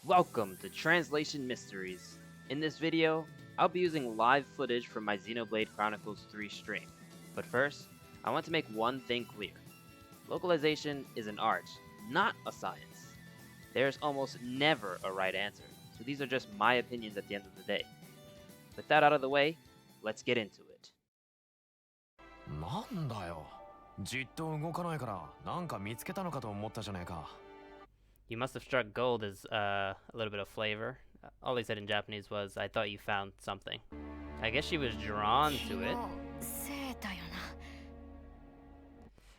Welcome to Translation Mysteries. In this video, I'll be using live footage from my Xenoblade Chronicles 3 stream. But first, I want to make one thing clear. Localization is an art, not a science. There's almost never a right answer, so these are just my opinions at the end of the day. With that out of the way, let's get into it. なんだよ。じっと動かないからなんか見つけたのかと思ったじゃねえか。 You must have struck gold is a little bit of flavor. All he said in Japanese was, I thought you found something. I guess she was drawn to it.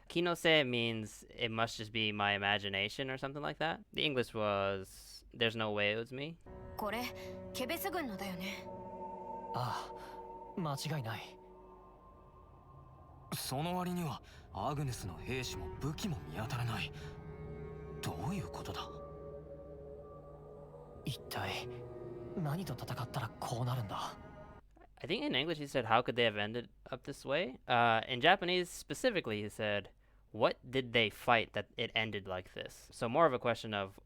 Kinose means it must just be my imagination or something like that. The English was, there's no way it was me. これケベス軍のだよね。ああ、間違いない。その割にはアグネスの兵士も武器も見当たらない。どういうことだ。一体何と戦ったらこうなるんだ。 I think in English he said, how could they have ended up this way? In Japanese specifically he said, what did they fight that it ended like this? So more of a question of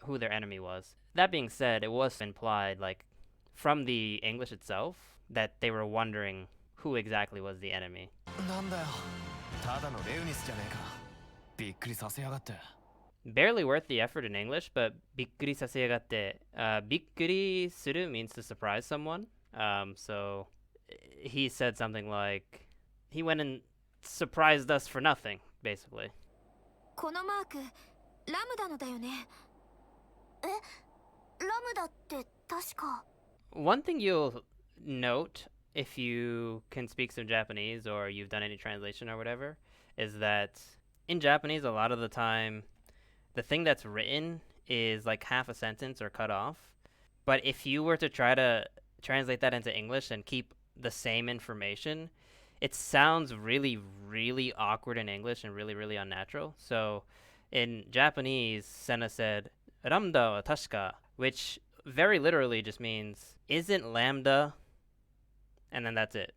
who their enemy was. That being said, it was implied, like, from the English itself, that they were wondering who exactly was the enemy. なんだよ。ただのレウニスじゃねえか。びっくりさせやがって。 Barely worth the effort in English, but びっくりさせやがって。びっくりする means to surprise someone. So he said something like, he went and surprised us for nothing, basically. このマークラムダのだよね。え、ラムダって確か。One thing you'll note if you can speak some Japanese or you've done any translation or whatever is that in Japanese a lot of the time the thing that's written is like half a sentence or cut off. But if you were to try to translate that into English and keep the same information, it sounds really, really awkward in English and really, really unnatural. So in Japanese, Senna said, Ramda wa tashika, which very literally just means, isn't lambda? And then that's it.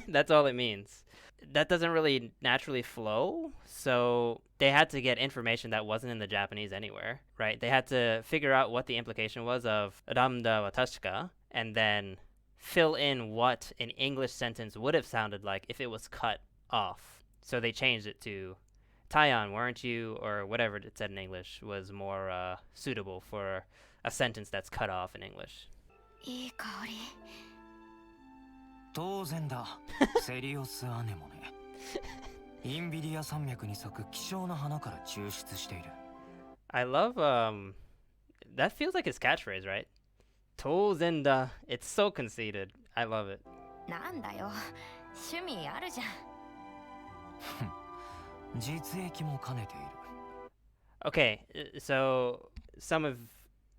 That's all it means. That doesn't really naturally flow, so they had to get information that wasn't in the Japanese anywhere, right? They had to figure out what the implication was of Ramda wa tashika, and then fill in what an English sentence would have sounded like if it was cut off. So they changed it to Taiyan, weren't you? Or whatever it said in English was more suitable for a sentence that's cut off in English. いい香り。当然だ。セリオスアネモネ。インビリア山脈に咲く希少な花から抽出している。I love that feels like his catchphrase, right? 当然だ. It's so conceited. I love it. なんだよ。趣味あるじゃん。実益も兼ねている。 Okay, so some of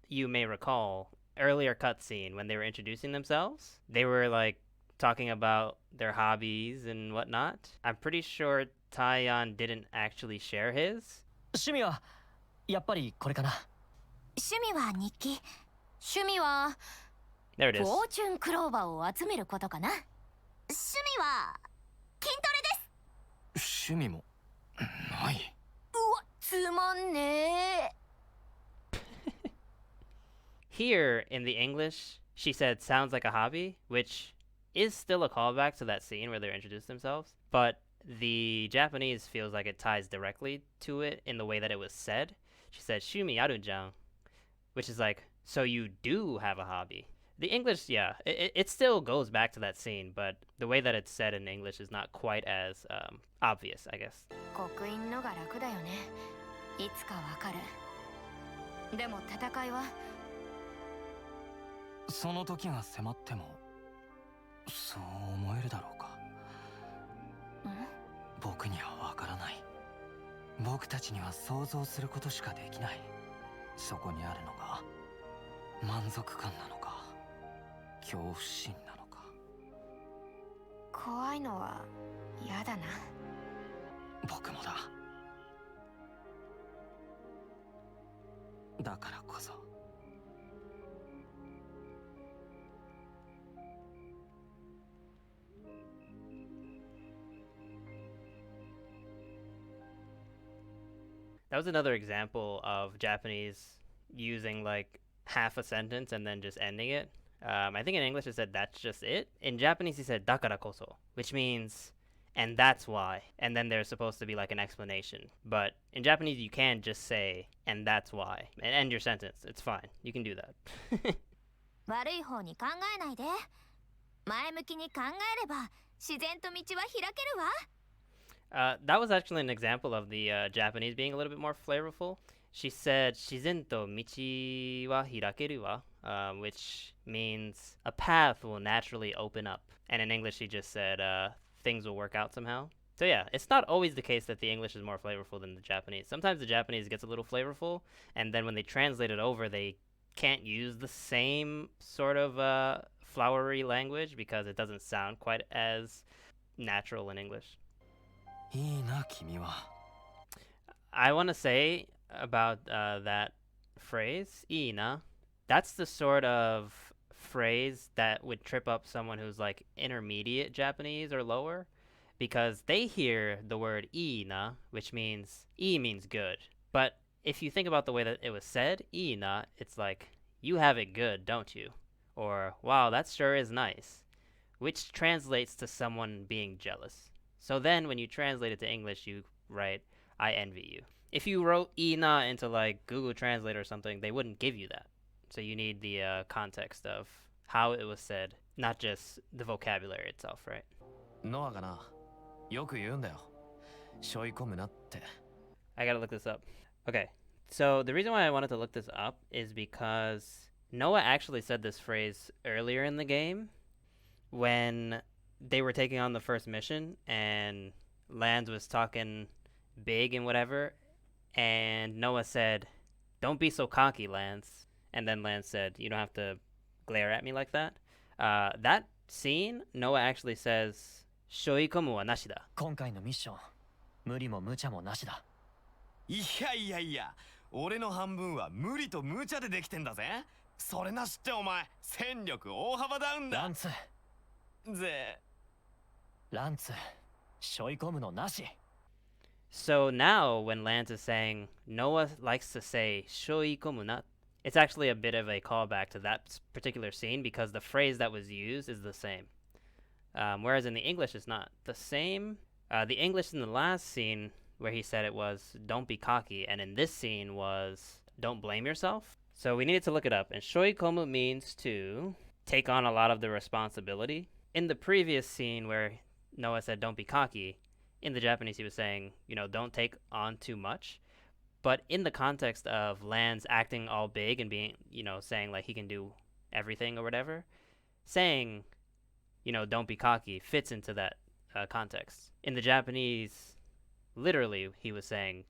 you may recall earlier cutscene when they were introducing themselves. They were like talking about their hobbies and whatnot. I'm pretty sure Taiyan didn't actually share his. 趣味はやっぱりこれかな。趣味は日記。趣味は There it フ is. ォーチュンクローバーを集めることかな。趣味は筋トレです。趣味もない。うわ、つまんねえ。Here in the English, she said sounds like a hobby, which is still a callback to that scene where they introduced themselves. But the Japanese feels like it ties directly to it in the way that it was said. She said, Shumi aru-jan, which is like, so you do have a hobby. The English, yeah, it still goes back to that scene, but the way that it's said in English is not quite as obvious, I guess. 刻印のが楽だよね。いつかわかる。でも戦いはその時が迫ってもそう思えるだろうか。僕にはわからない。僕たちには想像することしかできない。そこにあるのが満足感なのか恐怖心なのか。怖いのは嫌だな。僕もだ。だからこそ。That was another example of Japanese using like half a sentence and then just ending it. I think in English it said that's just it. In Japanese he said dakara koso, which means and that's why. And then there's supposed to be like an explanation. But in Japanese you can just say and that's why and end your sentence. It's fine. You can do that. 悪い方に考えないで。前向きに考えれば自然と道は開けるわ。 That was actually an example of the Japanese being a little bit more flavorful. She said, 自然と道は開けるわ, which means a path will naturally open up. And in English, she just said, things will work out somehow. So yeah, it's not always the case that the English is more flavorful than the Japanese. Sometimes the Japanese gets a little flavorful, and then when they translate it over, they can't use the same sort of flowery language because it doesn't sound quite as natural in English. いいな君は I want to say about that phrase, いいな, that's the sort of phrase that would trip up someone who's like intermediate Japanese or lower, because they hear the word いいな, which means い means good. But if you think about the way that it was said, いいな, it's like, you have it good, don't you? Or, wow, that sure is nice, which translates to someone being jealous. So then when you translate it to English, you write, I envy you. If you wrote いいな into like Google Translate or something, they wouldn't give you that. So you need the context of how it was said, not just the vocabulary itself, right? ノアがなよく言うんだよ背負い込むなって I gotta look this up. Okay, so the reason why I wanted to look this up is because Noah actually said this phrase earlier in the game when they were taking on the first mission and Lance was talking big and whatever, and Noah said, don't be so cocky, Lance. And then Lance said, you don't have to glare at me like that. That scene, Noah actually says, 背負い込むはなしだ今回のミッション無理も無茶もなしだいやいやいや俺の半分は無理と無茶でできてんだぜそれなしってお前戦力大幅ダウンだランツぜランツ背負い込むのなし So now when Lance is saying, Noah likes to say, 背負い込むな, it's actually a bit of a callback to that particular scene because the phrase that was used is the same. Whereas in the English, it's not the same. The English in the last scene where he said it was, don't be cocky, and in this scene was, don't blame yourself. So we needed to look it up. And 背負い込む means to take on a lot of the responsibility. In the previous scene where Noah said, don't be cocky, in the Japanese he was saying, don't take on too much. But in the context of Lance acting all big and being, saying like he can do everything or whatever, saying, don't be cocky fits into that context. In the Japanese, literally, he was saying,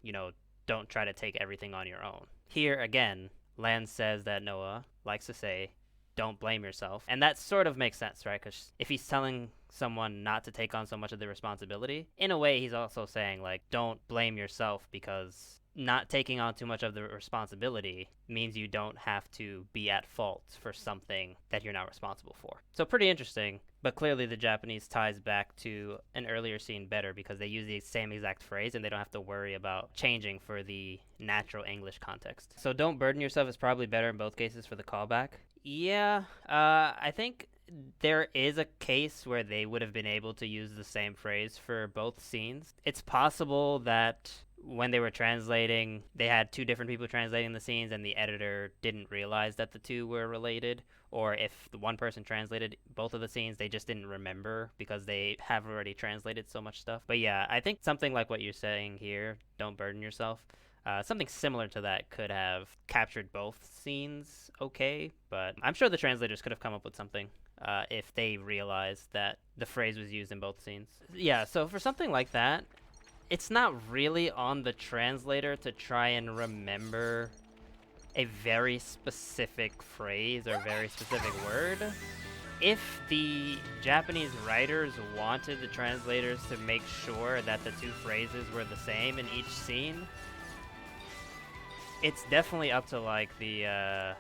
don't try to take everything on your own. Here, again, Lance says that Noah likes to say, don't blame yourself. And that sort of makes sense, right? Because if he's telling someone not to take on so much of the responsibility, in a way, he's also saying, like, don't blame yourself because not taking on too much of the responsibility means you don't have to be at fault for something that you're not responsible for. So pretty interesting, but clearly the Japanese ties back to an earlier scene better because they use the same exact phrase and they don't have to worry about changing for the natural English context. So don't burden yourself is probably better in both cases for the callback. Yeah, I think there is a case where they would have been able to use the same phrase for both scenes. It's possible that when they were translating, they had two different people translating the scenes and the editor didn't realize that the two were related, or if the one person translated both of the scenes, they just didn't remember because they have already translated so much stuff. But yeah, I think something like what you're saying here, don't burden yourself, something similar to that could have captured both scenes okay, but I'm sure the translators could have come up with something if they realized that the phrase was used in both scenes. Yeah, so for something like that, it's not really on the translator to try and remember a very specific phrase or very specific word. If the Japanese writers wanted the translators to make sure that the two phrases were the same in each scene, it's definitely up to like the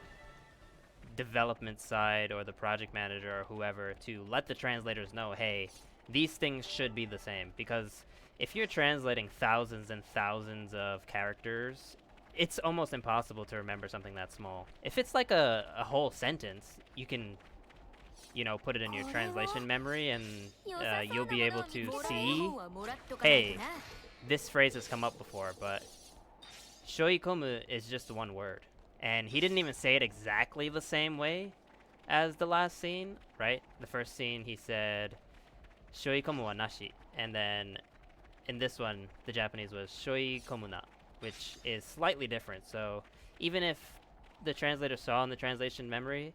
development side or the project manager or whoever to let the translators know, hey, these things should be the same. Because if you're translating thousands and thousands of characters it's almost impossible to remember something that small. If it's like a whole sentence, you can, put it in your translation memory, and you'll be able to see, hey, this phrase has come up before, but shoikomu is just one word. And he didn't even say it exactly the same way as the last scene, right? The first scene he said, shoikomu wa nashi. And then in this one, the Japanese was shoikomu na, which is slightly different. So even if the translator saw in the translation memory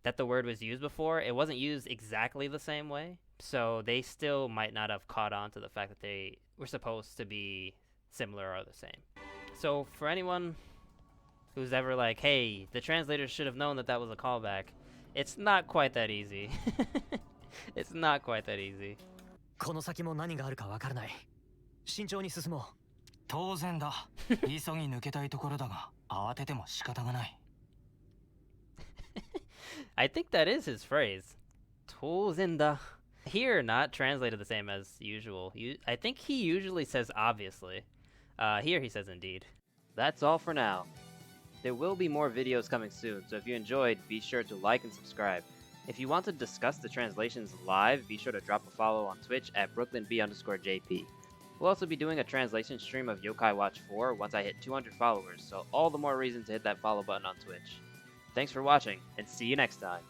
that the word was used before, it wasn't used exactly the same way. So they still might not have caught on to the fact that they were supposed to be similar or the same. So for anyone who's ever like, hey, the translator should have known that that was a callback, it's not quite that easy. It's not quite that easy. この先も何があるかわからない。慎重に進もう。当然だ。急ぎ抜けたいところだが、慌てても仕方がない。I think that is his phrase. 当然だ. Here, not translated the same as usual. I think he usually says obviously. Here he says indeed. That's all for now. There will be more videos coming soon, so if you enjoyed, be sure to like and subscribe. If you want to discuss the translations live, be sure to drop a follow on Twitch at BrooklynB_JP. We'll also be doing a translation stream of Yokai Watch 4 once I hit 200 followers, so all the more reason to hit that follow button on Twitch. Thanks for watching, and see you next time.